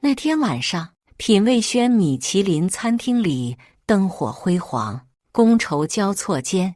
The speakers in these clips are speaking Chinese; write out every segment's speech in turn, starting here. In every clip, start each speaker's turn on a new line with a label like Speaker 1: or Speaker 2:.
Speaker 1: 那天晚上，品味轩米其林餐厅里灯火辉煌，觥筹交错间，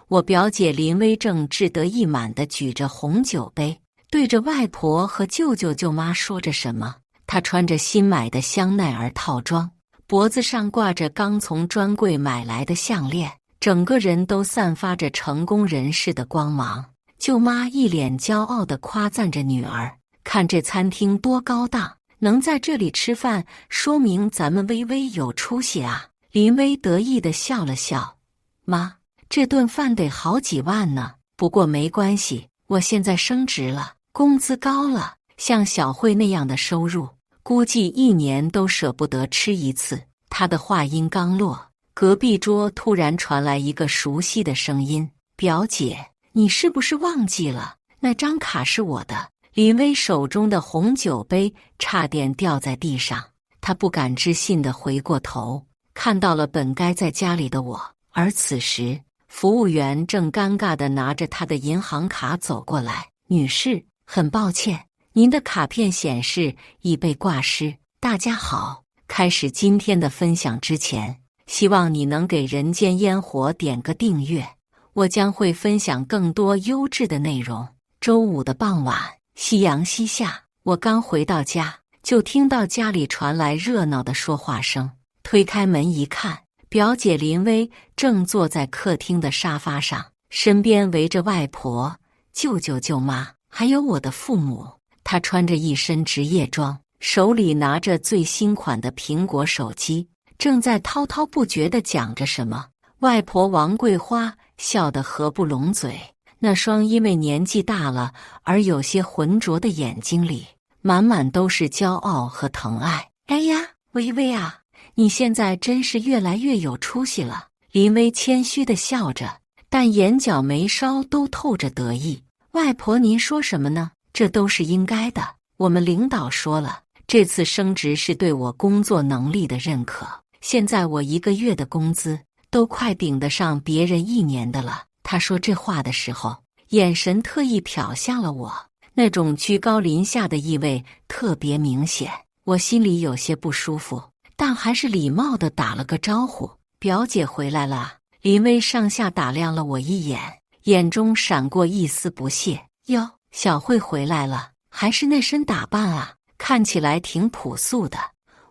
Speaker 1: 我表姐林薇正志得意满地举着红酒杯，对着外婆和舅舅舅妈说着什么。她穿着新买的香奈儿套装，脖子上挂着刚从专柜买来的项链，整个人都散发着成功人士的光芒。舅妈一脸骄傲地夸赞着女儿，看这餐厅多高档，能在这里吃饭，说明咱们薇薇有出息啊。林薇得意地笑了笑，妈，这顿饭得好几万呢，不过没关系，我现在升职了，工资高了，像小慧那样的收入，估计一年都舍不得吃一次。她的话音刚落，隔壁桌突然传来一个熟悉的声音，表姐，你是不是忘记了，那张卡是我的。林薇手中的红酒杯差点掉在地上，她不敢置信地回过头，看到了本该在家里的我，而此时服务员正尴尬地拿着他的银行卡走过来。女士，很抱歉，您的卡片显示已被挂失。大家好，开始今天的分享之前，希望你能给人间烟火点个订阅，我将会分享更多优质的内容。周五的傍晚，夕阳西下，我刚回到家，就听到家里传来热闹的说话声。推开门一看，表姐林薇正坐在客厅的沙发上，身边围着外婆、舅舅、舅妈，还有我的父母。她穿着一身职业装，手里拿着最新款的苹果手机，正在滔滔不绝地讲着什么。外婆王桂花笑得合不拢嘴，那双因为年纪大了而有些浑浊的眼睛里，满满都是骄傲和疼爱。哎呀，薇薇啊，你现在真是越来越有出息了。林薇谦虚地笑着，但眼角眉梢都透着得意。外婆您说什么呢？这都是应该的，我们领导说了，这次升职是对我工作能力的认可，现在我1个月的工资都快顶得上别人1年的了。他说这话的时候，眼神特意瞟向了我，那种居高临下的意味特别明显。我心里有些不舒服，但还是礼貌地打了个招呼，表姐回来了。林薇上下打量了我一眼，眼中闪过一丝不屑。哟，小慧回来了，还是那身打扮啊，看起来挺朴素的。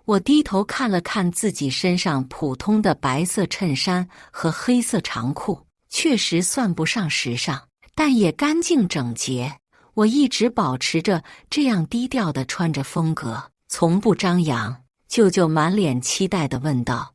Speaker 1: 我低头看了看自己身上普通的白色衬衫和黑色长裤，确实算不上时尚，但也干净整洁。我一直保持着这样低调的穿着风格，从不张扬。舅舅满脸期待地问道：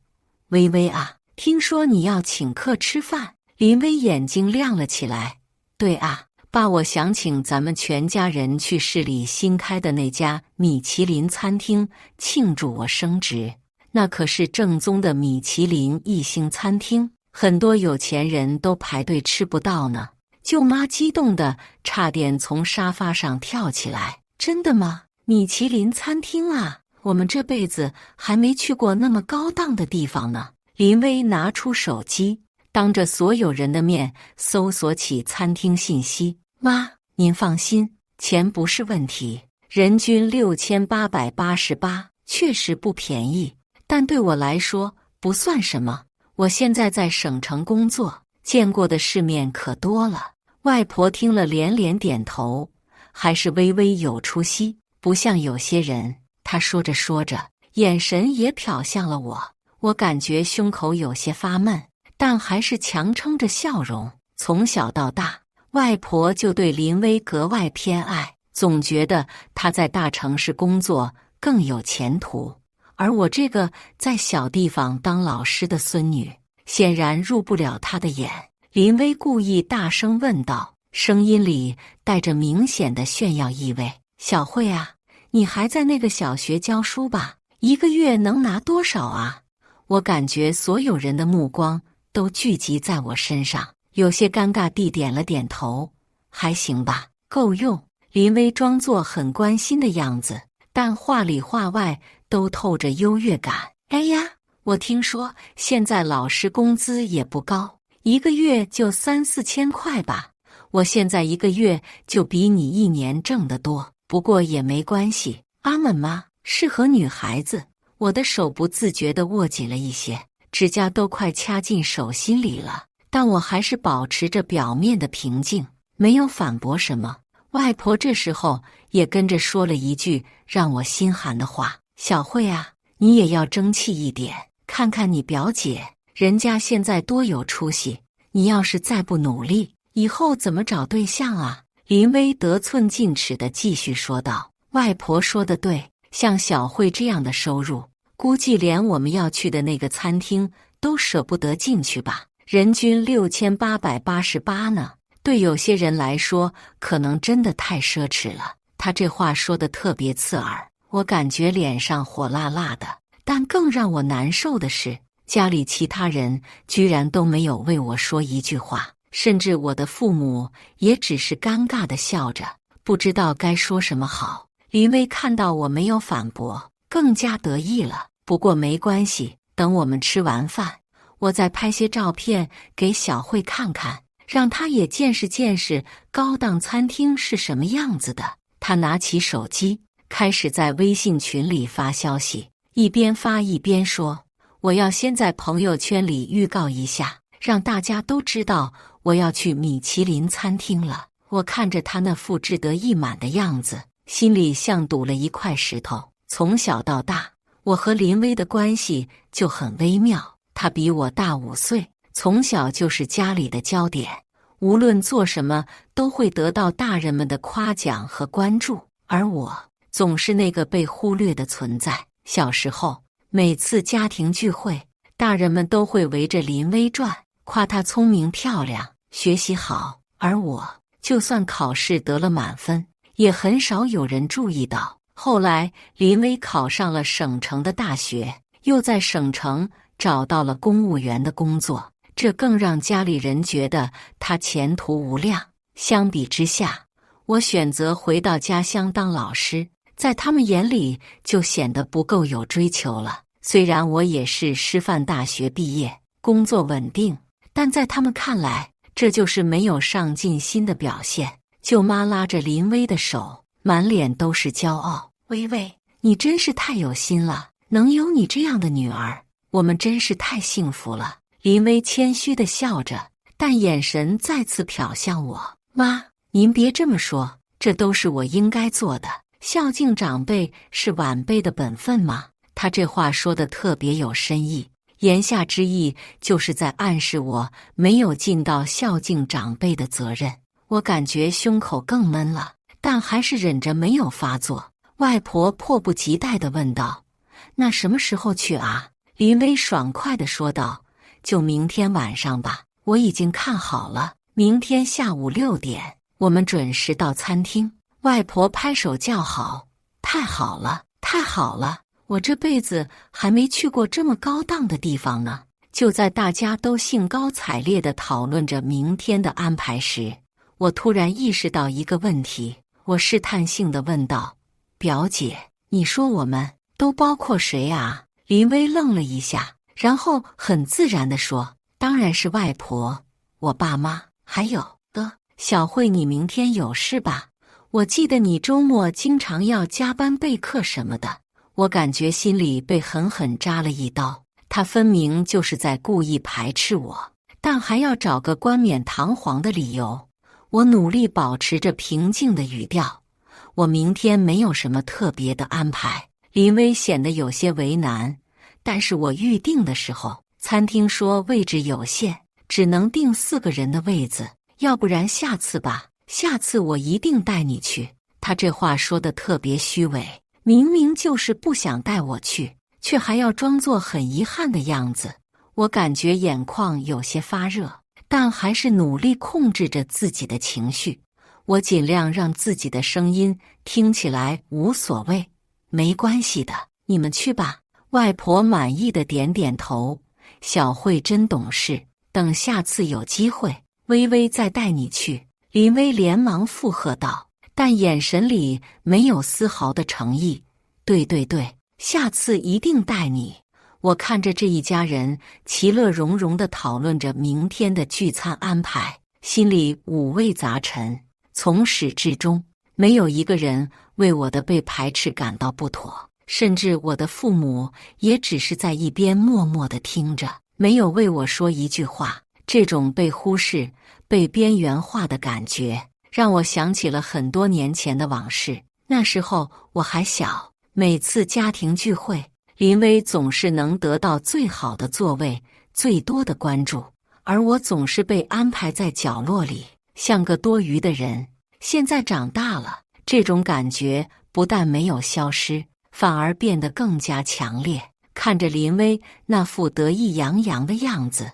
Speaker 1: 薇薇啊，听说你要请客吃饭？林薇眼睛亮了起来。对啊，爸，我想请咱们全家人去市里新开的那家米其林餐厅庆祝我升职。那可是正宗的米其林1星餐厅，很多有钱人都排队吃不到呢。舅妈激动的差点从沙发上跳起来。真的吗？米其林餐厅啊，我们这辈子还没去过那么高档的地方呢。林薇拿出手机，当着所有人的面搜索起餐厅信息。妈，您放心，钱不是问题，人均6888，确实不便宜，但对我来说不算什么。我现在在省城工作，见过的世面可多了。外婆听了连连点头，还是微微有出息，不像有些人。她说着说着，眼神也瞟向了我。我感觉胸口有些发闷，但还是强撑着笑容。从小到大，外婆就对林薇格外偏爱，总觉得她在大城市工作更有前途，而我这个在小地方当老师的孙女，显然入不了她的眼。林薇故意大声问道，声音里带着明显的炫耀意味：小慧啊，你还在那个小学教书吧？1个月能拿多少啊？我感觉所有人的目光都聚集在我身上，有些尴尬地点了点头。还行吧，够用。林薇装作很关心的样子，但话里话外都透着优越感。哎呀，我听说现在老师工资也不高，1个月就3、4千块吧。我现在1个月就比你1年挣得多，不过也没关系。阿门吗？适合女孩子。我的手不自觉地握紧了一些，指甲都快掐进手心里了，但我还是保持着表面的平静，没有反驳什么。外婆这时候也跟着说了一句让我心寒的话：小慧啊，你也要争气一点，看看你表姐，人家现在多有出息，你要是再不努力，以后怎么找对象啊？林薇得寸进尺地继续说道：外婆说得对，像小慧这样的收入，估计连我们要去的那个餐厅都舍不得进去吧，人均6888呢。对有些人来说，可能真的太奢侈了。他这话说得特别刺耳，我感觉脸上火辣辣的。但更让我难受的是，家里其他人居然都没有为我说一句话，甚至我的父母也只是尴尬地笑着，不知道该说什么好。林薇看到我没有反驳，更加得意了。不过没关系，等我们吃完饭，我再拍些照片给小慧看看，让她也见识见识高档餐厅是什么样子的。她拿起手机，开始在微信群里发消息，一边发一边说：我要先在朋友圈里预告一下，让大家都知道我要去米其林餐厅了。我看着她那副志得意满的样子，心里像堵了一块石头。从小到大，我和林薇的关系就很微妙。她比我大5岁，从小就是家里的焦点，无论做什么都会得到大人们的夸奖和关注，而我总是那个被忽略的存在。小时候，每次家庭聚会，大人们都会围着林薇转，夸她聪明漂亮，学习好，而我就算考试得了满分，也很少有人注意到。后来林薇考上了省城的大学，又在省城找到了公务员的工作，这更让家里人觉得她前途无量。相比之下，我选择回到家乡当老师，在他们眼里就显得不够有追求了。虽然我也是师范大学毕业，工作稳定，但在他们看来，这就是没有上进心的表现。舅妈拉着林薇的手，满脸都是骄傲：薇薇，你真是太有心了，能有你这样的女儿，我们真是太幸福了。林薇谦虚地笑着，但眼神再次瞟向我：妈，您别这么说，这都是我应该做的，孝敬长辈是晚辈的本分嘛。她这话说得特别有深意，言下之意就是在暗示我没有尽到孝敬长辈的责任。我感觉胸口更闷了，但还是忍着没有发作。外婆迫不及待地问道：那什么时候去啊？林薇爽快地说道：就明天晚上吧，我已经看好了，明天下午6点，我们准时到餐厅。外婆拍手叫好：太好了，太好了，我这辈子还没去过这么高档的地方呢。就在大家都兴高采烈地讨论着明天的安排时，我突然意识到一个问题，我试探性地问道：表姐，你说我们都包括谁啊？林薇愣了一下，然后很自然地说：当然是外婆、我爸妈，还有小慧，你明天有事吧？我记得你周末经常要加班备课什么的。我感觉心里被狠狠扎了一刀，他分明就是在故意排斥我，但还要找个冠冕堂皇的理由。我努力保持着平静的语调：我明天没有什么特别的安排。林薇显得有些为难，但是我预定的时候，餐厅说位置有限，只能订4个人的位子，要不然下次吧，下次我一定带你去。他这话说得特别虚伪，明明就是不想带我去，却还要装作很遗憾的样子。我感觉眼眶有些发热，但还是努力控制着自己的情绪。我尽量让自己的声音听起来无所谓，没关系的，你们去吧。外婆满意的点点头：小慧真懂事，等下次有机会，微微再带你去。林薇连忙附和道，但眼神里没有丝毫的诚意。对对对，下次一定带你。我看着这一家人其乐融融地讨论着明天的聚餐安排，心里五味杂陈。从始至终，没有一个人为我的被排斥感到不妥。甚至我的父母也只是在一边默默地听着，没有为我说一句话。这种被忽视、被边缘化的感觉，让我想起了很多年前的往事。那时候我还小，每次家庭聚会，林薇总是能得到最好的座位、最多的关注，而我总是被安排在角落里，像个多余的人。现在长大了，这种感觉不但没有消失，反而变得更加强烈。看着林薇那副得意洋洋的样子，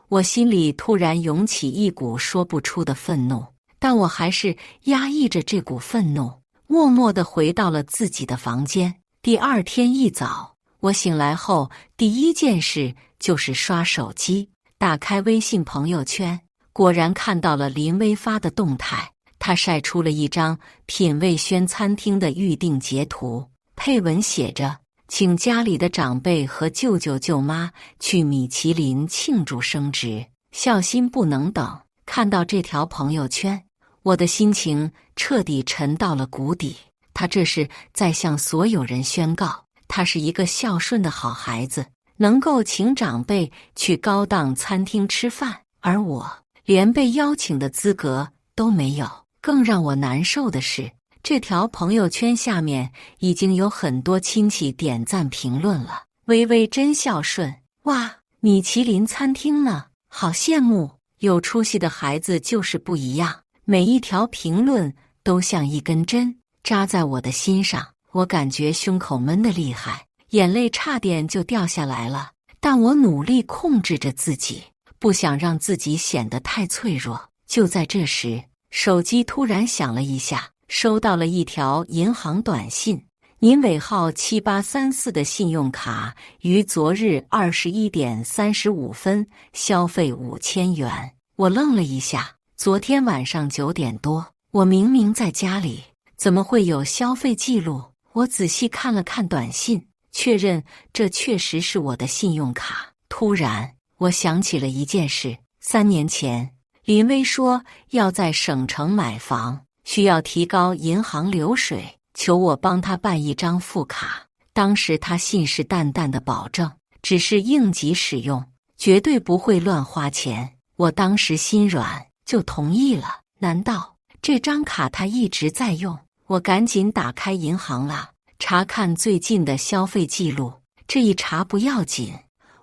Speaker 1: 我心里突然涌起一股说不出的愤怒，但我还是压抑着这股愤怒，默默地回到了自己的房间。第二天一早，我醒来后第一件事就是刷手机，打开微信朋友圈，果然看到了林薇发的动态。她晒出了一张品味轩餐厅的预订截图，配文写着：请家里的长辈和舅舅舅妈去米其林庆祝升职，孝心不能等。看到这条朋友圈，我的心情彻底沉到了谷底。他这是在向所有人宣告，他是一个孝顺的好孩子，能够请长辈去高档餐厅吃饭，而我连被邀请的资格都没有。更让我难受的是，这条朋友圈下面已经有很多亲戚点赞评论了。微微真孝顺，哇，米其林餐厅呢，好羡慕。有出息的孩子就是不一样。每一条评论都像一根针扎在我的心上，我感觉胸口闷得厉害，眼泪差点就掉下来了。但我努力控制着自己，不想让自己显得太脆弱。就在这时，手机突然响了一下，收到了一条银行短信：您尾号7834的信用卡于昨日21点35分消费5000元。我愣了一下，昨天晚上9点多，我明明在家里，怎么会有消费记录？我仔细看了看短信，确认这确实是我的信用卡。突然，我想起了一件事：3年前，林薇说要在省城买房，需要提高银行流水，求我帮他办一张副卡。当时他信誓旦旦地保证，只是应急使用，绝对不会乱花钱。我当时心软，就同意了。难道这张卡他一直在用？我赶紧打开银行了，查看最近的消费记录。这一查不要紧，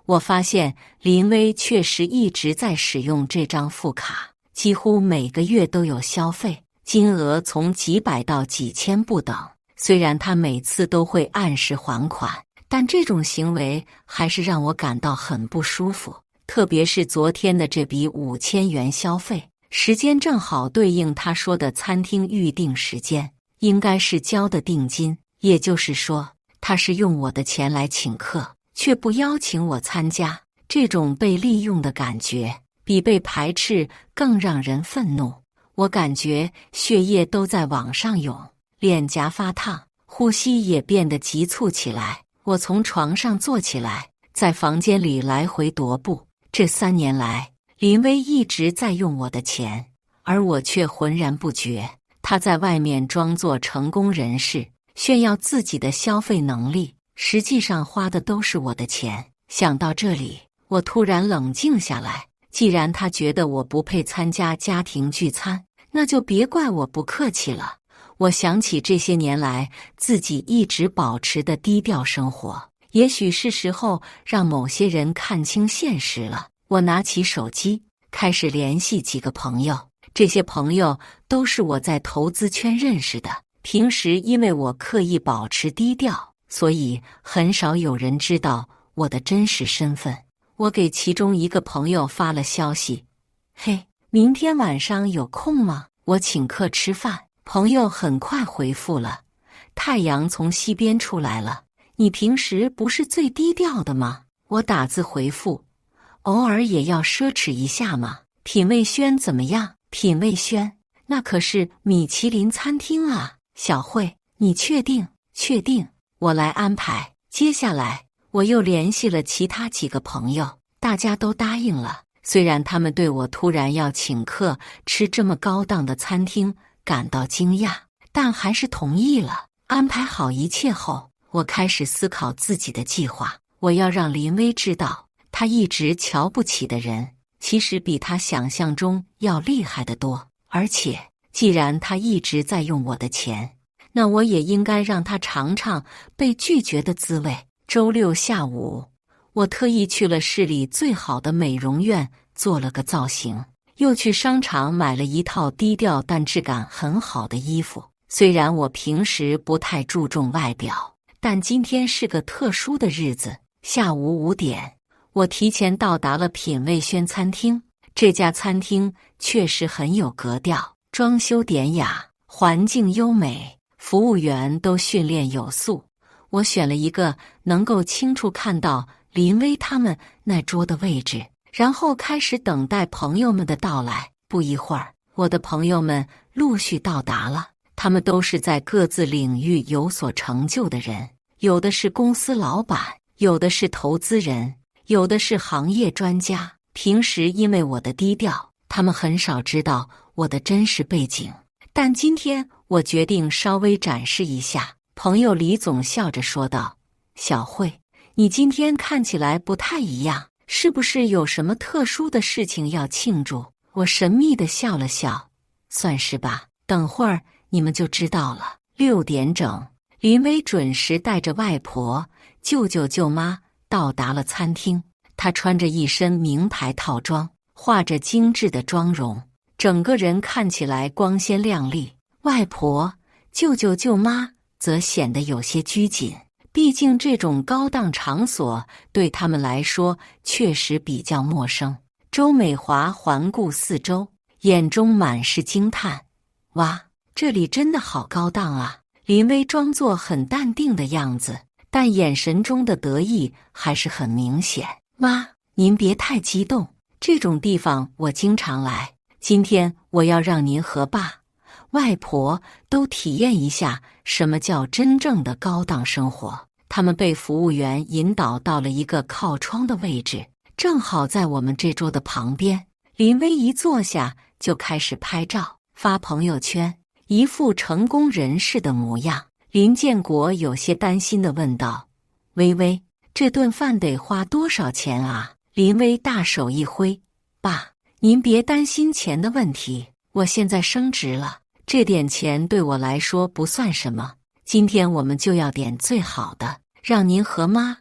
Speaker 1: 我发现林薇确实一直在使用这张副卡，几乎每个月都有消费，金额从几百到几千不等。虽然他每次都会按时还款，但这种行为还是让我感到很不舒服。特别是昨天的这笔5000元消费，时间正好对应他说的餐厅预订时间，应该是交的定金。也就是说，他是用我的钱来请客，却不邀请我参加。这种被利用的感觉，比被排斥更让人愤怒。我感觉血液都在往上涌，脸颊发烫，呼吸也变得急促起来。我从床上坐起来，在房间里来回踱步。这3年来，林薇一直在用我的钱，而我却浑然不觉。她在外面装作成功人士，炫耀自己的消费能力，实际上花的都是我的钱。想到这里，我突然冷静下来。既然她觉得我不配参加家庭聚餐，那就别怪我不客气了。我想起这些年来自己一直保持的低调生活，也许是时候让某些人看清现实了。我拿起手机，开始联系几个朋友。这些朋友都是我在投资圈认识的，平时因为我刻意保持低调，所以很少有人知道我的真实身份。我给其中一个朋友发了消息：嘿，明天晚上有空吗？我请客吃饭。朋友很快回复了：太阳从西边出来了，你平时不是最低调的吗？我打字回复：偶尔也要奢侈一下嘛。品味轩怎么样？品味轩那可是米其林餐厅啊。小慧，你确定？确定，我来安排。接下来我又联系了其他几个朋友，大家都答应了。虽然他们对我突然要请客吃这么高档的餐厅感到惊讶，但还是同意了。安排好一切后，我开始思考自己的计划，我要让林薇知道，他一直瞧不起的人，其实比他想象中要厉害得多。而且，既然他一直在用我的钱，那我也应该让他尝尝被拒绝的滋味。周六下午，我特意去了市里最好的美容院做了个造型，又去商场买了一套低调但质感很好的衣服。虽然我平时不太注重外表，但今天是个特殊的日子。下午5点，我提前到达了品味轩餐厅。这家餐厅确实很有格调，装修典雅，环境优美，服务员都训练有素。我选了一个能够清楚看到林薇他们那桌的位置，然后开始等待朋友们的到来。不一会儿，我的朋友们陆续到达了，他们都是在各自领域有所成就的人，有的是公司老板，有的是投资人，有的是行业专家。平时因为我的低调，他们很少知道我的真实背景，但今天我决定稍微展示一下。朋友李总笑着说道：“小慧，你今天看起来不太一样，是不是有什么特殊的事情要庆祝？”我神秘地笑了笑：“算是吧，等会儿你们就知道了。”6点整，林薇准时带着外婆、舅舅、舅妈到达了餐厅。她穿着一身名牌套装，画着精致的妆容，整个人看起来光鲜亮丽。外婆、舅舅、舅妈则显得有些拘谨，毕竟这种高档场所对他们来说确实比较陌生。周美华环顾四周，眼中满是惊叹：“哇，这里真的好高档啊！”林薇装作很淡定的样子，但眼神中的得意还是很明显。“妈，您别太激动，这种地方我经常来。今天我要让您和爸、外婆都体验一下什么叫真正的高档生活。”他们被服务员引导到了一个靠窗的位置，正好在我们这桌的旁边。林薇一坐下就开始拍照发朋友圈，一副成功人士的模样。林建国有些担心地问道：“薇薇，这顿饭得花多少钱啊？”林薇大手一挥：“爸，您别担心钱的问题，我现在升职了，这点钱对我来说不算什么。今天我们就要点最好的，让您和妈、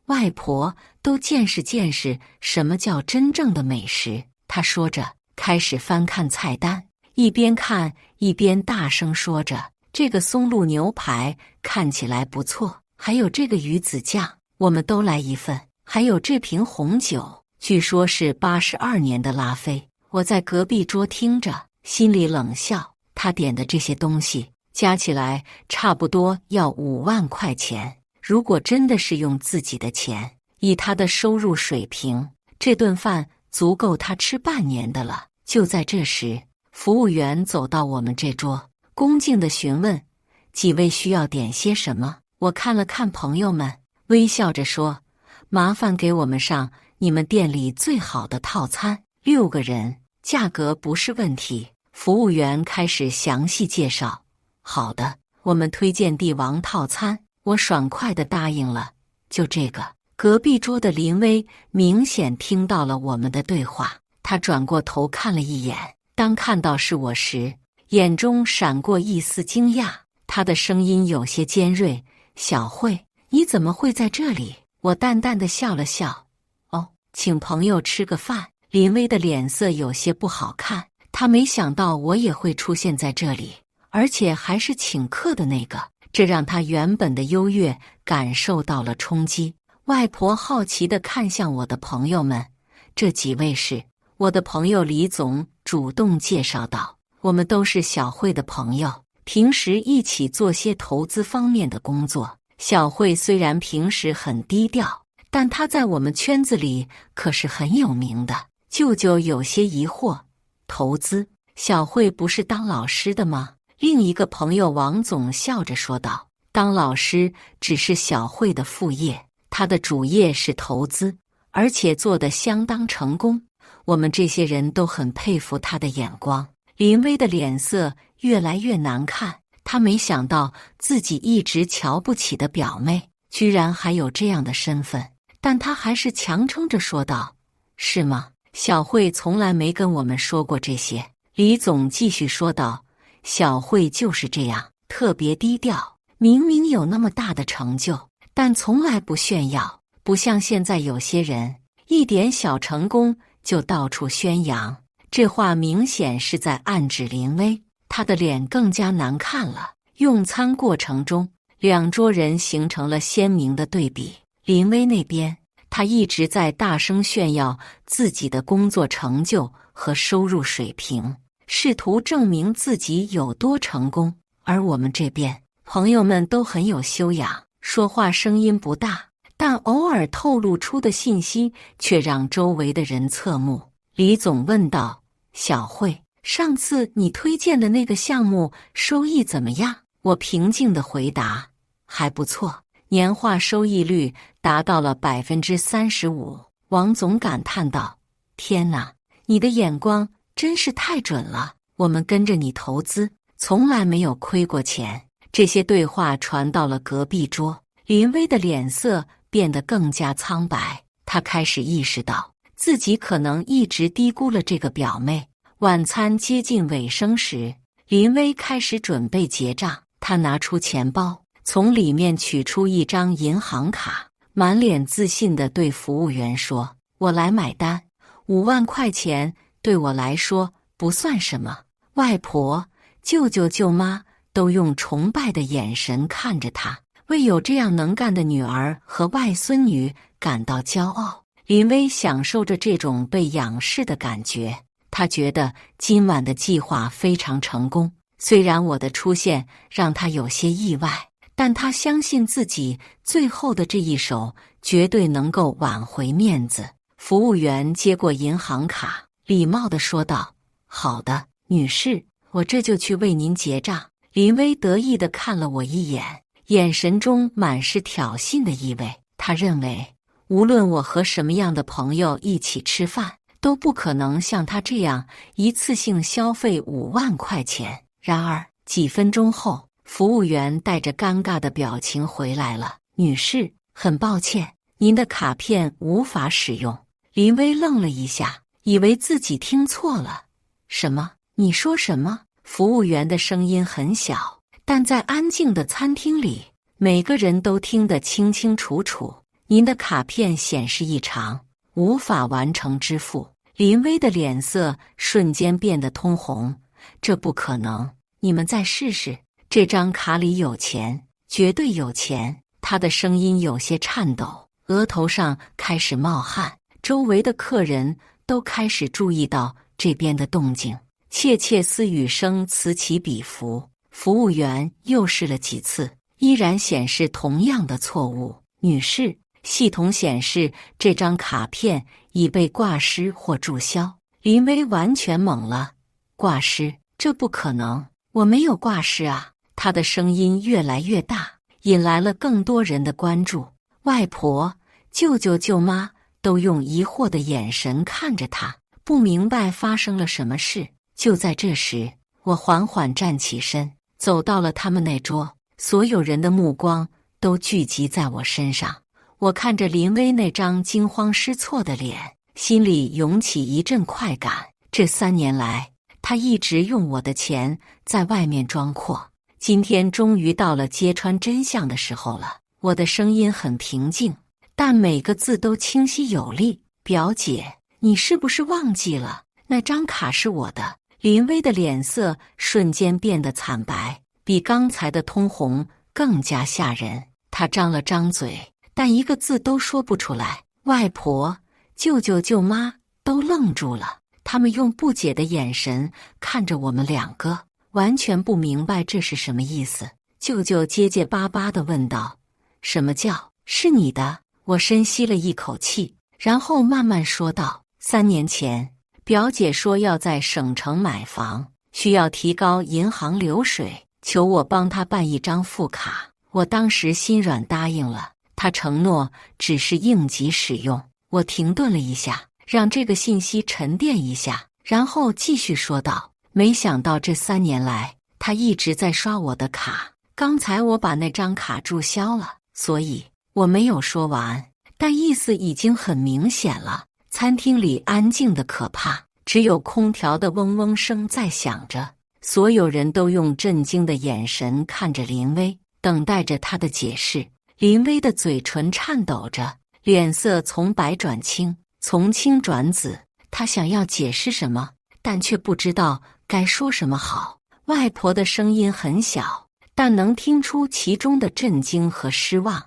Speaker 1: 外婆都见识见识什么叫真正的美食。”他说着，开始翻看菜单，一边看一边大声说着：“这个松露牛排看起来不错，还有这个鱼子酱，我们都来一份。还有这瓶红酒，据说是82年的拉菲。”我在隔壁桌听着，心里冷笑，他点的这些东西加起来差不多要5万块钱。如果真的是用自己的钱，以他的收入水平，这顿饭足够他吃半年的了。就在这时，服务员走到我们这桌，恭敬地询问：“几位需要点些什么？”我看了看朋友们，微笑着说：“麻烦给我们上你们店里最好的套餐，6个人，价格不是问题。”服务员开始详细介绍：“好的，我们推荐帝王套餐。”我爽快地答应了。就这个，隔壁桌的林薇明显听到了我们的对话，她转过头看了一眼，当看到是我时，眼中闪过一丝惊讶，她的声音有些尖锐：“小慧，你怎么会在这里？”我淡淡地笑了笑：“哦，请朋友吃个饭。”林薇的脸色有些不好看，她没想到我也会出现在这里，而且还是请客的那个，这让她原本的优越感受到了冲击。外婆好奇地看向我的朋友们：“这几位是？”我的朋友李总主动介绍道：“我们都是小慧的朋友，平时一起做些投资方面的工作。小慧虽然平时很低调，但她在我们圈子里可是很有名的。”舅舅有些疑惑：“投资？小慧不是当老师的吗？”另一个朋友王总笑着说道：“当老师只是小慧的副业，她的主业是投资，而且做得相当成功。我们这些人都很佩服她的眼光。”林薇的脸色越来越难看，她没想到自己一直瞧不起的表妹，居然还有这样的身份，但他还是强撑着说道：“是吗？小慧从来没跟我们说过这些。”李总继续说道：“小慧就是这样，特别低调，明明有那么大的成就，但从来不炫耀，不像现在有些人，一点小成功就到处宣扬。”这话明显是在暗指林薇，她的脸更加难看了。用餐过程中，两桌人形成了鲜明的对比。林薇那边，她一直在大声炫耀自己的工作成就和收入水平，试图证明自己有多成功。而我们这边，朋友们都很有修养，说话声音不大，但偶尔透露出的信息却让周围的人侧目。李总问道：“小慧，上次你推荐的那个项目收益怎么样？”我平静地回答：“还不错，年化收益率达到了35%。”王总感叹道：“天哪，你的眼光真是太准了！我们跟着你投资，从来没有亏过钱。”这些对话传到了隔壁桌，林薇的脸色变得更加苍白。她开始意识到自己可能一直低估了这个表妹。晚餐接近尾声时，林薇开始准备结账。她拿出钱包，从里面取出一张银行卡，满脸自信地对服务员说：“我来买单，5万块钱对我来说不算什么。”外婆、舅舅、舅妈都用崇拜的眼神看着她，为有这样能干的女儿和外孙女感到骄傲。林薇享受着这种被仰视的感觉，她觉得今晚的计划非常成功。虽然我的出现让他有些意外，但他相信自己最后的这一手绝对能够挽回面子。服务员接过银行卡，礼貌地说道：“好的，女士，我这就去为您结账。”林薇得意地看了我一眼，眼神中满是挑衅的意味。他认为，无论我和什么样的朋友一起吃饭，都不可能像他这样一次性消费5万块钱。然而，几分钟后，服务员带着尴尬的表情回来了。“女士，很抱歉，您的卡片无法使用。”林薇愣了一下，以为自己听错了。“什么？你说什么？”服务员的声音很小，但在安静的餐厅里，每个人都听得清清楚楚。“您的卡片显示异常，无法完成支付。”林薇的脸色瞬间变得通红。“这不可能！你们再试试，这张卡里有钱，绝对有钱。”他的声音有些颤抖，额头上开始冒汗。周围的客人都开始注意到这边的动静，窃窃私语声此起彼伏。服务员又试了几次，依然显示同样的错误。“女士，系统显示这张卡片已被挂失或注销。”林薇完全懵了。“挂失？这不可能，我没有挂失啊！”他的声音越来越大，引来了更多人的关注。外婆、舅舅、舅妈都用疑惑的眼神看着他，不明白发生了什么事。就在这时，我缓缓站起身，走到了他们那桌，所有人的目光都聚集在我身上。我看着林薇那张惊慌失措的脸，心里涌起一阵快感。这3年来，他一直用我的钱在外面装阔，今天终于到了揭穿真相的时候了。我的声音很平静，但每个字都清晰有力。“表姐，你是不是忘记了？那张卡是我的。”林薇的脸色瞬间变得惨白，比刚才的通红更加吓人。她张了张嘴，但一个字都说不出来。外婆、舅舅、舅妈都愣住了。他们用不解的眼神看着我们2个，完全不明白这是什么意思。舅舅结结巴巴地问道：“什么叫是你的？”我深吸了一口气，然后慢慢说道：“3年前，表姐说要在省城买房，需要提高银行流水，求我帮她办一张副卡。我当时心软答应了，她承诺只是应急使用。”我停顿了一下，让这个信息沉淀一下，然后继续说道：“没想到这3年来，他一直在刷我的卡。刚才我把那张卡注销了，所以我没有说完，但意思已经很明显了。餐厅里安静的可怕，只有空调的嗡嗡声在响着。所有人都用震惊的眼神看着林薇，等待着他的解释。林薇的嘴唇颤抖着，脸色从白转青，从青转紫。她想要解释什么，但却不知道该说什么好。外婆的声音很小，但能听出其中的震惊和失望。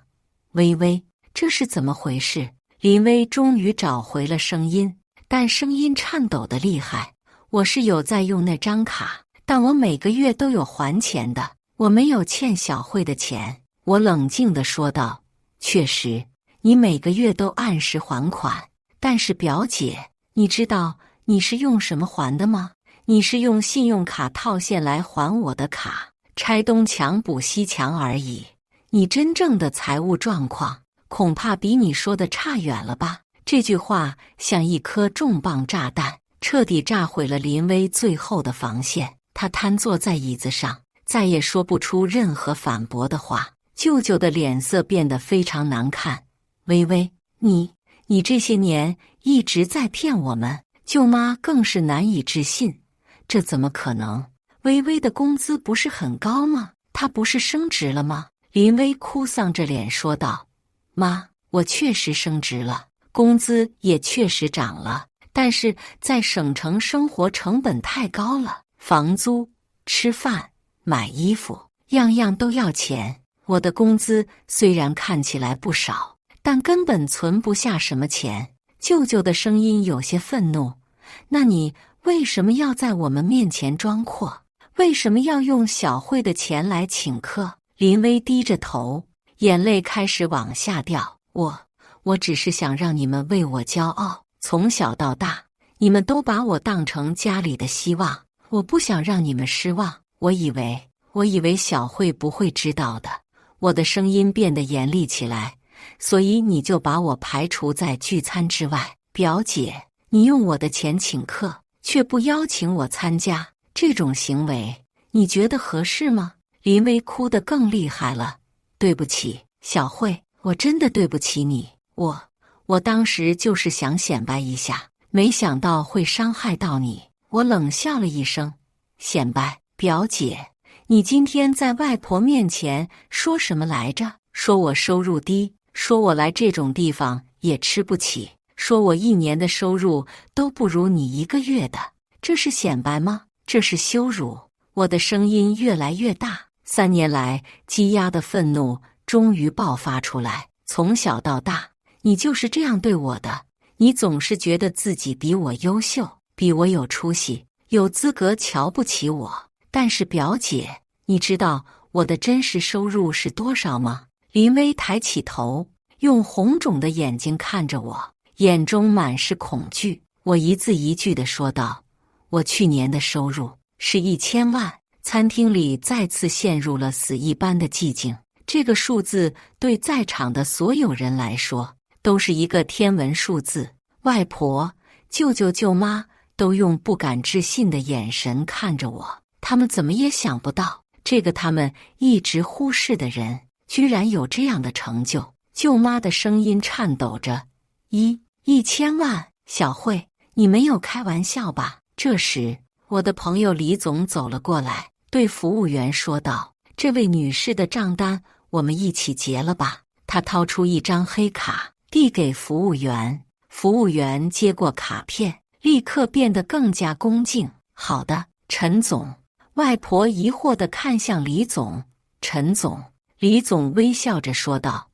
Speaker 1: 微微，这是怎么回事？林薇终于找回了声音，但声音颤抖得厉害。我是有在用那张卡，但我每个月都有还钱的，我没有欠小慧的钱。我冷静地说道。确实，你每个月都按时还款，但是表姐，你知道你是用什么还的吗？你是用信用卡套现来还我的卡，拆东墙补西墙而已。你真正的财务状况恐怕比你说的差远了吧？这句话像一颗重磅炸弹，彻底炸毁了林薇最后的防线。她瘫坐在椅子上，再也说不出任何反驳的话。舅舅的脸色变得非常难看。微微，你这些年一直在骗我们。舅妈更是难以置信，这怎么可能？微微的工资不是很高吗？她不是升职了吗？林薇哭丧着脸说道。妈，我确实升职了，工资也确实涨了，但是在省城生活成本太高了，房租、吃饭、买衣服，样样都要钱。我的工资虽然看起来不少，但根本存不下什么钱。舅舅的声音有些愤怒。那你为什么要在我们面前装阔？为什么要用小慧的钱来请客？林薇低着头，眼泪开始往下掉。我只是想让你们为我骄傲。从小到大，你们都把我当成家里的希望，我不想让你们失望。我以为小慧不会知道的。我的声音变得严厉起来。所以你就把我排除在聚餐之外。表姐，你用我的钱请客，却不邀请我参加，这种行为你觉得合适吗？林薇哭得更厉害了。对不起，小慧，我真的对不起你。我当时就是想显摆一下，没想到会伤害到你。我冷笑了一声。显摆？表姐，你今天在外婆面前说什么来着？说我收入低，说我来这种地方也吃不起，说我一年的收入都不如你一个月的。这是显摆吗？这是羞辱。我的声音越来越大，3年来积压的愤怒终于爆发出来。从小到大，你就是这样对我的。你总是觉得自己比我优秀，比我有出息，有资格瞧不起我。但是表姐，你知道我的真实收入是多少吗？林薇抬起头，用红肿的眼睛看着我，眼中满是恐惧。我一字一句地说道：我去年的收入是1000万。餐厅里再次陷入了死一般的寂静。这个数字对在场的所有人来说都是一个天文数字。外婆、舅舅、舅妈都用不敢置信的眼神看着我，他们怎么也想不到，这个他们一直忽视的人居然有这样的成就。舅妈的声音颤抖着：1000万？小慧，你没有开玩笑吧？这时，我的朋友李总走了过来，对服务员说道：这位女士的账单我们一起结了吧。他掏出一张黑卡递给服务员，服务员接过卡片，立刻变得更加恭敬。好的，陈总。外婆疑惑地看向李总。陈总。李总微笑着说道：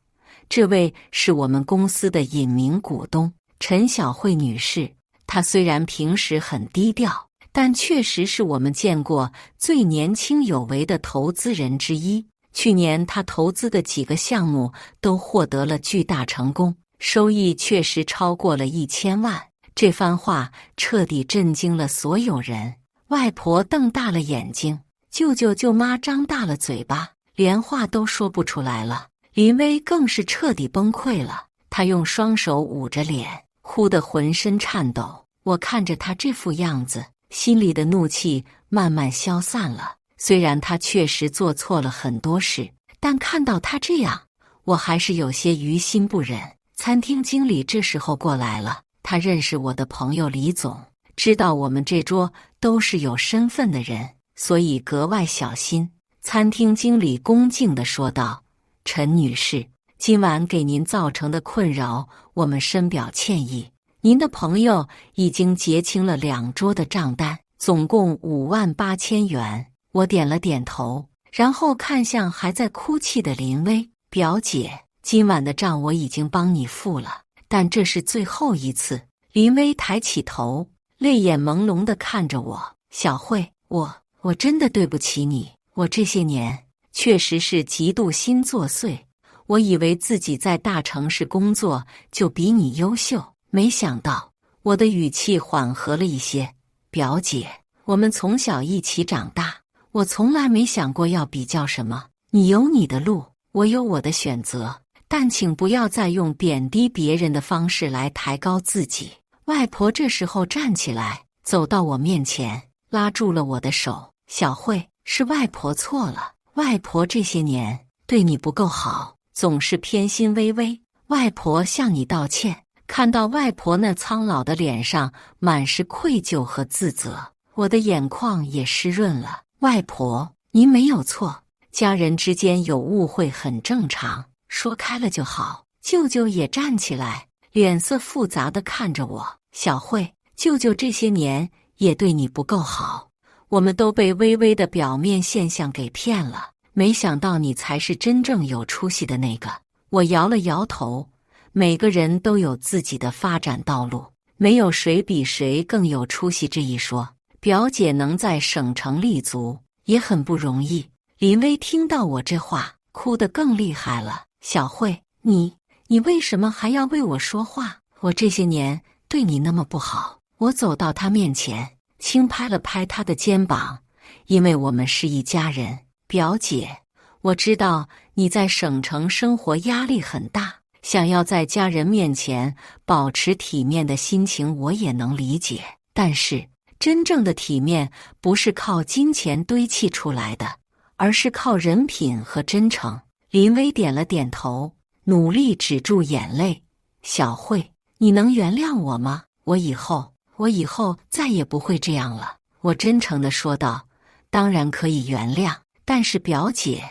Speaker 1: 这位是我们公司的隐名股东，陈小慧女士。她虽然平时很低调，但确实是我们见过最年轻有为的投资人之一。去年他投资的几个项目都获得了巨大成功，收益确实超过了1000万。这番话彻底震惊了所有人。外婆瞪大了眼睛，舅舅舅妈张大了嘴巴，连话都说不出来了。林薇更是彻底崩溃了，她用双手捂着脸，哭得浑身颤抖。我看着她这副样子，心里的怒气慢慢消散了。虽然她确实做错了很多事，但看到她这样，我还是有些于心不忍。餐厅经理这时候过来了，他认识我的朋友李总，知道我们这桌都是有身份的人，所以格外小心。餐厅经理恭敬地说道：“陈女士，今晚给您造成的困扰，我们深表歉意。您的朋友已经结清了2桌的账单，总共58000元。”我点了点头，然后看向还在哭泣的林薇：“表姐，今晚的账我已经帮你付了，但这是最后一次。”林薇抬起头，泪眼朦胧地看着我：“小慧，我真的对不起你，我这些年确实是嫉妒心作祟。我以为自己在大城市工作就比你优秀，没想到。”我的语气缓和了一些：“表姐，我们从小一起长大，我从来没想过要比较什么。你有你的路，我有我的选择，但请不要再用贬低别人的方式来抬高自己。”外婆这时候站起来，走到我面前，拉住了我的手：“小慧，是外婆错了，外婆这些年对你不够好，总是偏心微微，外婆向你道歉。”看到外婆那苍老的脸上满是愧疚和自责，我的眼眶也湿润了。外婆，您没有错，家人之间有误会很正常，说开了就好。舅舅也站起来，脸色复杂地看着我：“小慧，舅舅这些年也对你不够好，我们都被微微的表面现象给骗了，没想到你才是真正有出息的那个。”我摇了摇头，每个人都有自己的发展道路，没有谁比谁更有出息这一说。表姐能在省城立足也很不容易。林薇听到我这话，哭得更厉害了：“小慧，你为什么还要为我说话？我这些年对你那么不好。”我走到她面前，轻拍了拍她的肩膀：“因为我们是一家人。表姐，我知道你在省城生活压力很大，想要在家人面前保持体面的心情我也能理解，但是真正的体面不是靠金钱堆砌出来的，而是靠人品和真诚。”林薇点了点头，努力止住眼泪：“小慧，你能原谅我吗？我以后再也不会这样了。”我真诚地说道：“当然可以原谅，但是表姐，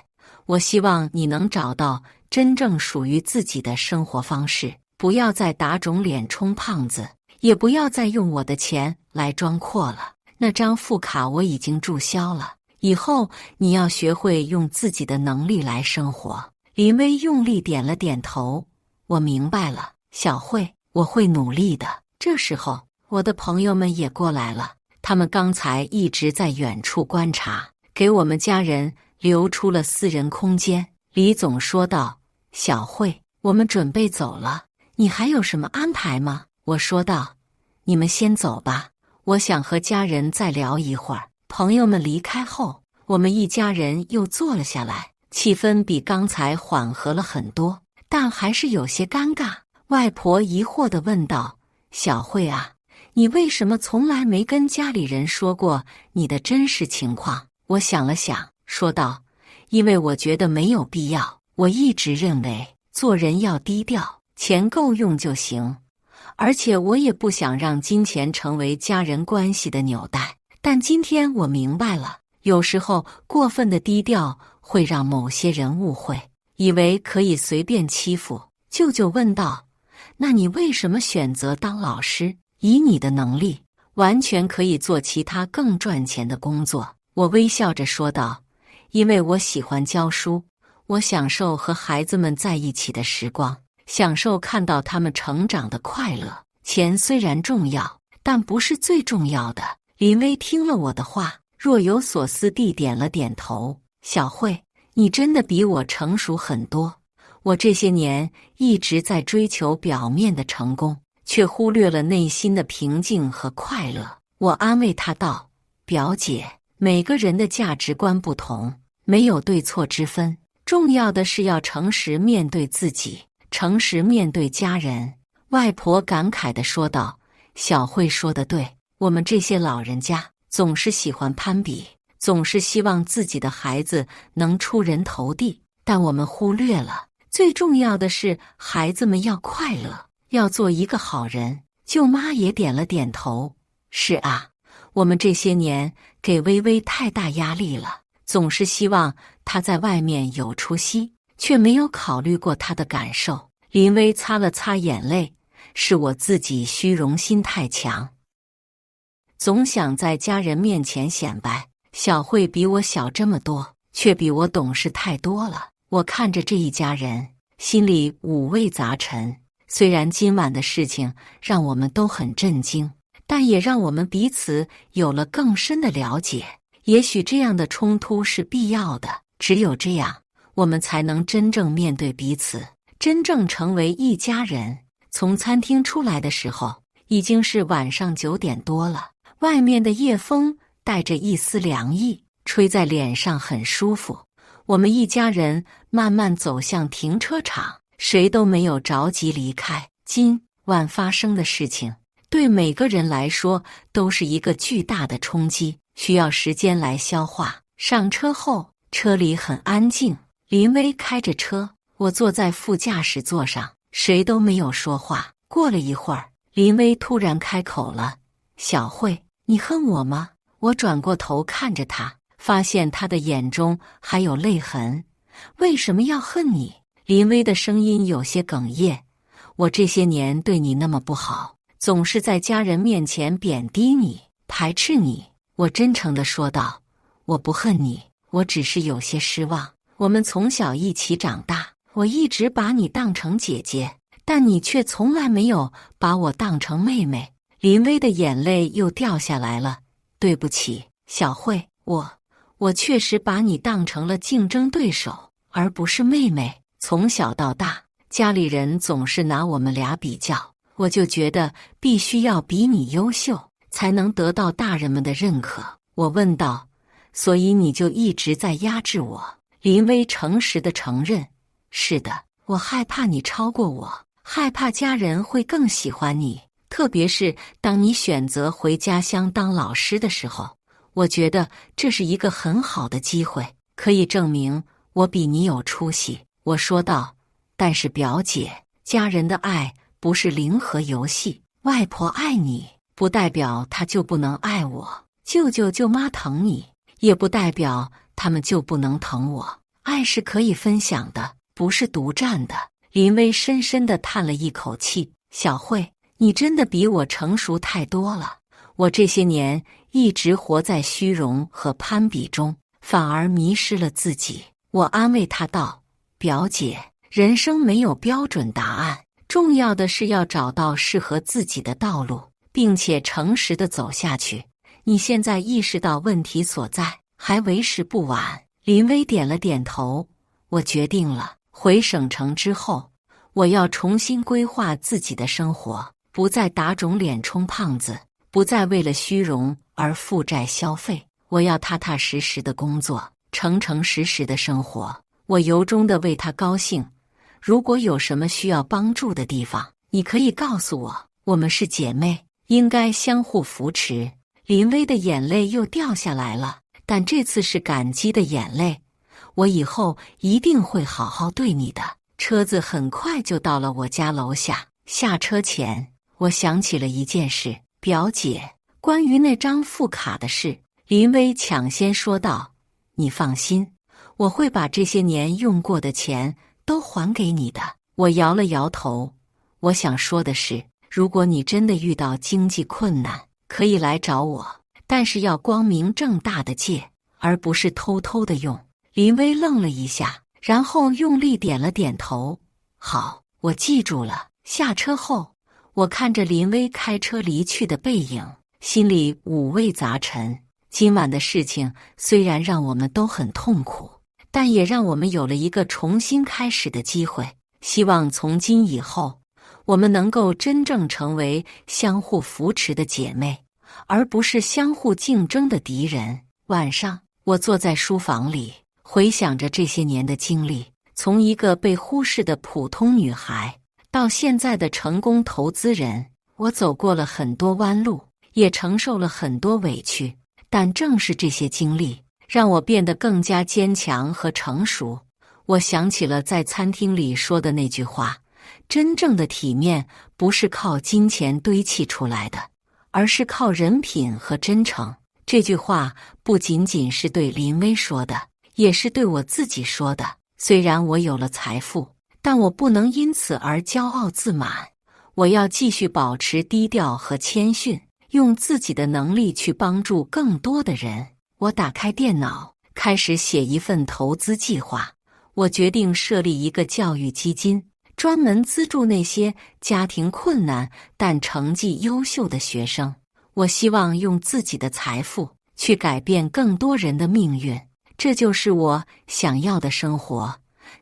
Speaker 1: 我希望你能找到真正属于自己的生活方式，不要再打肿脸充胖子，也不要再用我的钱来装阔了。那张副卡我已经注销了，以后你要学会用自己的能力来生活。”林薇用力点了点头：“我明白了，小慧，我会努力的。”这时候，我的朋友们也过来了，他们刚才一直在远处观察，给我们家人留出了私人空间。李总说道：“小慧，我们准备走了，你还有什么安排吗？”我说道：“你们先走吧，我想和家人再聊一会儿。”朋友们离开后，我们一家人又坐了下来，气氛比刚才缓和了很多，但还是有些尴尬。外婆疑惑地问道：“小慧啊，你为什么从来没跟家里人说过你的真实情况？”我想了想，说道：“因为我觉得没有必要。我一直认为做人要低调，钱够用就行，而且我也不想让金钱成为家人关系的纽带。但今天我明白了，有时候过分的低调会让某些人误会，以为可以随便欺负。”舅舅问道：“那你为什么选择当老师？以你的能力，完全可以做其他更赚钱的工作。”我微笑着说道：“因为我喜欢教书，我享受和孩子们在一起的时光，享受看到他们成长的快乐。钱虽然重要，但不是最重要的。”林薇听了我的话，若有所思地点了点头：“小慧，你真的比我成熟很多。我这些年一直在追求表面的成功，却忽略了内心的平静和快乐。”我安慰她道：“表姐，每个人的价值观不同，没有对错之分，重要的是要诚实面对自己，诚实面对家人。”外婆感慨地说道：“小慧说得对，我们这些老人家总是喜欢攀比，总是希望自己的孩子能出人头地，但我们忽略了，最重要的是孩子们要快乐，要做一个好人。舅妈也点了点头。是啊，我们这些年给微微太大压力了，总是希望她在外面有出息，却没有考虑过她的感受。林薇擦了擦眼泪，是我自己虚荣心太强，总想在家人面前显摆。小慧比我小这么多，却比我懂事太多了。我看着这一家人，心里五味杂陈。虽然今晚的事情让我们都很震惊，但也让我们彼此有了更深的了解。也许这样的冲突是必要的，只有这样，我们才能真正面对彼此，真正成为一家人。从餐厅出来的时候，已经是晚上9点多了，外面的夜风带着一丝凉意，吹在脸上很舒服。我们一家人慢慢走向停车场，谁都没有着急离开。今晚发生的事情对每个人来说都是一个巨大的冲击，需要时间来消化。上车后，车里很安静，林薇开着车，我坐在副驾驶座上，谁都没有说话。过了一会儿，林薇突然开口了：“小慧，你恨我吗？”我转过头看着他，发现他的眼中还有泪痕。为什么要恨你？林薇的声音有些哽咽。我这些年对你那么不好，总是在家人面前贬低你，排斥你。我真诚地说道，我不恨你，我只是有些失望。我们从小一起长大，我一直把你当成姐姐，但你却从来没有把我当成妹妹。林薇的眼泪又掉下来了。对不起，小慧，我确实把你当成了竞争对手，而不是妹妹。从小到大，家里人总是拿我们俩比较，我就觉得必须要比你优秀，才能得到大人们的认可。我问道，所以你就一直在压制我？林薇诚实地承认，是的，我害怕你超过我，害怕家人会更喜欢你。特别是当你选择回家乡当老师的时候，我觉得这是一个很好的机会，可以证明我比你有出息。我说道，但是表姐，家人的爱不是零和游戏，外婆爱你，不代表她就不能爱我，舅舅舅妈疼你，也不代表他们就不能疼我。爱是可以分享的，不是独占的。林薇深深地叹了一口气，小慧，你真的比我成熟太多了。我这些年一直活在虚荣和攀比中，反而迷失了自己。我安慰她道，表姐，人生没有标准答案，重要的是要找到适合自己的道路，并且诚实地走下去。你现在意识到问题所在，还为时不晚。林薇点了点头，我决定了，回省城之后，我要重新规划自己的生活，不再打肿脸充胖子，不再为了虚荣而负债消费。我要踏踏实实的工作，诚诚实实的生活。我由衷的为他高兴。如果有什么需要帮助的地方，你可以告诉我，我们是姐妹，应该相互扶持。林薇的眼泪又掉下来了，但这次是感激的眼泪。我以后一定会好好对你的。车子很快就到了我家楼下，下车前，我想起了一件事，表姐，关于那张副卡的事。林薇抢先说道，你放心，我会把这些年用过的钱都还给你的。我摇了摇头，我想说的是，如果你真的遇到经济困难，可以来找我，但是要光明正大的借，而不是偷偷的用。林薇愣了一下，然后用力点了点头。好，我记住了。下车后，我看着林薇开车离去的背影，心里五味杂陈。今晚的事情虽然让我们都很痛苦，但也让我们有了一个重新开始的机会。希望从今以后，我们能够真正成为相互扶持的姐妹，而不是相互竞争的敌人。晚上，我坐在书房里，回想着这些年的经历，从一个被忽视的普通女孩，到现在的成功投资人。我走过了很多弯路，也承受了很多委屈，但正是这些经历，让我变得更加坚强和成熟。我想起了在餐厅里说的那句话：真正的体面不是靠金钱堆砌出来的，而是靠人品和真诚。这句话不仅仅是对林薇说的，也是对我自己说的。虽然我有了财富，但我不能因此而骄傲自满。我要继续保持低调和谦逊，用自己的能力去帮助更多的人。我打开电脑，开始写一份投资计划。我决定设立一个教育基金，专门资助那些家庭困难但成绩优秀的学生。我希望用自己的财富去改变更多人的命运，这就是我想要的生活，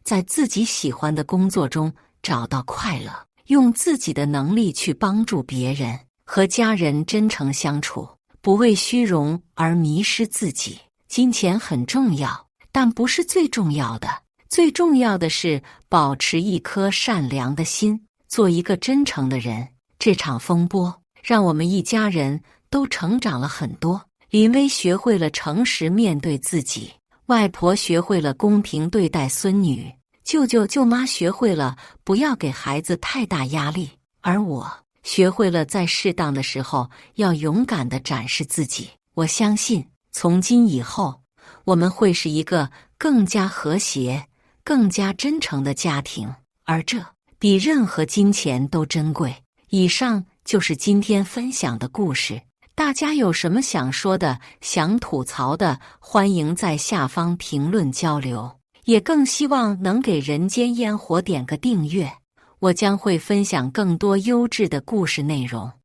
Speaker 1: 在自己喜欢的工作中找到快乐，用自己的能力去帮助别人，和家人真诚相处，不为虚荣而迷失自己。金钱很重要，但不是最重要的。最重要的是保持一颗善良的心，做一个真诚的人。这场风波让我们一家人都成长了很多。林薇学会了诚实面对自己，外婆学会了公平对待孙女，舅舅舅妈学会了不要给孩子太大压力，而我学会了在适当的时候要勇敢地展示自己。我相信从今以后，我们会是一个更加和谐、更加真诚的家庭，而这比任何金钱都珍贵。以上就是今天分享的故事，大家有什么想说的、想吐槽的，欢迎在下方评论交流，也更希望能给人间烟火点个订阅，我将会分享更多优质的故事内容。